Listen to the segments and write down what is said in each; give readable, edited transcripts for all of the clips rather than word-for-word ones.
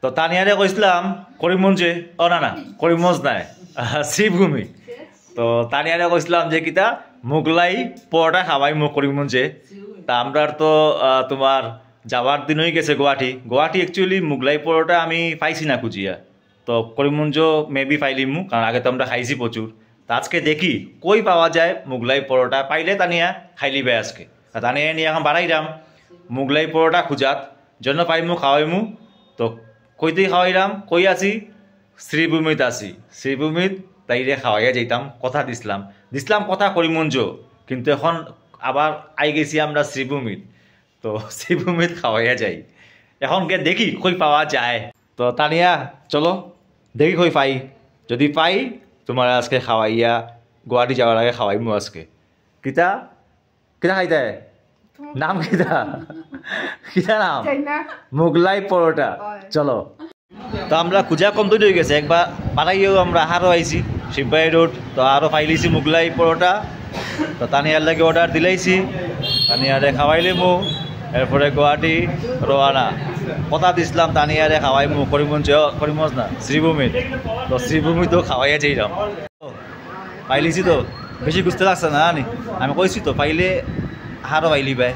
তো তানিয়ারে কইছিলাম করিমগঞ্জে না করিমগঞ্জ নাই শ্রীভূমি তো তানিয়ারে কইছিলাম যে কিতা মোগলাই পরোটা খাওয়াই মোক করিমগঞ্জে তা আমরা তো তোমার যাওয়ার দিন হয়ে গেছে গুয়াহাটি অ্যাকচুয়ালি মোগলাই পরোটা আমি পাইছি না খুঁজিয়া তো করিমগঞ্জ মেবি পাইলিমু কারণ আগে তো আমরা খাইছি প্রচুর তা আজকে দেখি কই পাওয়া যায় মোগলাই পরোটা পাইলে তানিয়া খাইলিবে আজকে তানিয়া নিয়ে এখন বাড়াইলাম মোগলাই পরোটা খুঁজাত জন্য পাইমু খাওয়াইমু তো কইতেই খাওয়াইলাম কই আছি শ্রীভূমিত আছি শ্রীভূমিত তাইরে খাওয়াইয়া যাইতাম কথা দিছিলাম কথা করিমগঞ্জ কিন্তু এখন আবার আই গেছি আমরা শ্রীভূমিত তো শ্রীভূমিত খাওয়াইয়া যাই এখন কে দেখি কই পাওয়া যায় তো তানিয়া চলো দেখি কই পাই যদি পাই তোমার আজকে খাওয়াইয়া গুয়াহাটি যাওয়ার আগে খাওয়াইমু আজকে কিতা খাইতে নাম কিতা নাম মোগলাই পরোটা চলো তো আমরা খুঁজা কমপ্লিট হয়ে গেছে একবার পাড়াইও আমরা আরও আইছি শিববাই রোড তো আরও পাইলিছি মোগলাই পরোটা তো তানিয়ার লাগে অর্ডার দিলাইছি তানিয়ারে খাওয়াইলে মো এরপরে গুয়াহাটি রওনা কথা দিছিলাম তানিয়ারে খাওয়াইমু করিমগঞ্জ না শ্রীভূমিত তো শ্রীভূমি তো খাওয়াইয়া যাইলাম পাইলিছি তো বেশি খুঁজতে লাগছে না নি আমি কইছি তো পাইলে আরও পাইলি বাই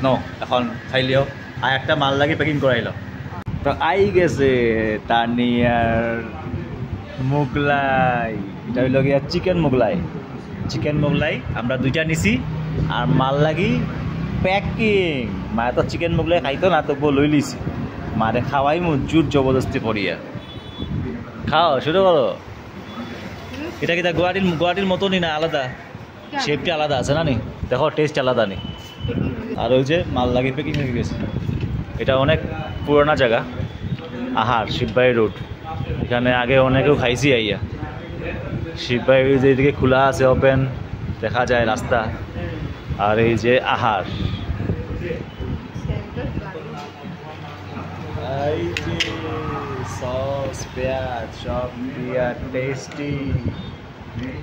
ন এখন খাইলেও আর একটা মাল লাগে প্যাকিং করাইল তো আই গেছে তানিয়ার মোগলাই এটা হইল গিয়া চিকেন মোগলাই আমরা দুইটা নিছি আর মাল লাগি প্যাকিং মায়ে তো চিকেন মোগলাই খাইতো না তবুও লই লিছি মারে খাওয়াই মু জোর জবরদস্তি করিয়া খাও শুরু করো এটা কিটা গুয়াহাটির মতনই না আলাদা শেপটা আলাদা আছে না নি দেখো টেস্ট আলাদা নি আর ওই যে মাল লাগি প্যাকিং হয়ে গেছে এটা অনেক পুরোনো জায়গা আহার শিববাই রোড এখানে আগে অনেকেও খাইছি আইয়া শিববাই যেদিকে খোলা আছে ওপেন দেখা যায় রাস্তা আর এই যে আহার সস পেঁয়াজ সব দিয়া টেস্টি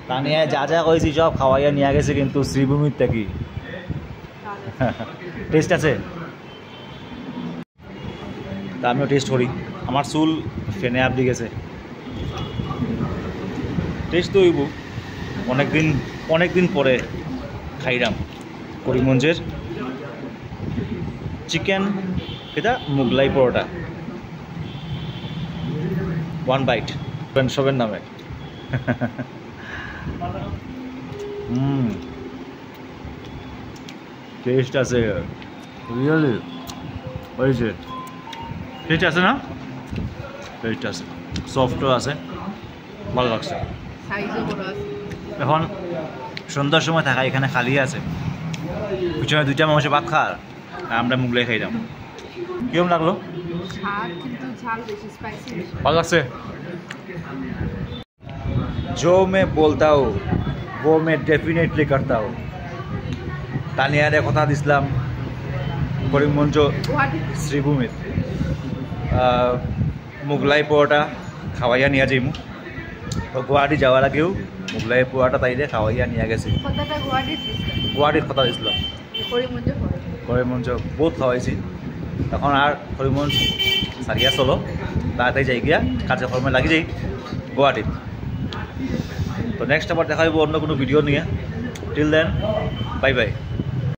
তানিয়া যা কইছি সব খাওয়াইয়া নিয়ে গেছে কিন্তু শ্রীভূমির থেকে টেস্ট আছে তা আমিও টেস্ট করি আমার চুল ফেনে আপনি গেছে টেস্ট তো হইব অনেকদিন পরে খাইলাম করিমগঞ্জের চিকেন এটা মোগলাই পরোটা 1 বাইট সবের নামে টেস্ট আছে রিয়েলি হয়েছে টেস্ট আছে না টেস্ট আছে সফটও আছে ভালো লাগছে এখন সন্ধ্যার সময় থাকা এখানে খালি আছে পিছনে দুইটা মানুষে ভাত খার আমরা মোগলাই খাইলাম কিরম লাগলো ভালো লাগছে जो मैं बोलता हूँ वो मैं डेफिनेटली करता हूँ तानियारे কথা দিছিলাম করিমগঞ্জ শ্রীভূমিত মোগলাই পরোটা খাওয়াইয়া নিয়ে যাইমু তো গুয়াহাটি যাওয়ার আগেও মোগলাই পরোটা তাইলে খাওয়াইয়া নিয়ে গেছি গুয়াহাটির কথা দিছিলাম করিমগঞ্জ বহুত খাওয়াইছি এখন আর করিমগঞ্জ সারিয়া চলো তাড়াতাড়ি যাই গিয়া কার্যক্রমে লাগি যাই গুয়াহাটিত তো নেক্সট আবার দেখা হইব অন্য কোনো ভিডিও নিয়ে টিল দেন বাই বাই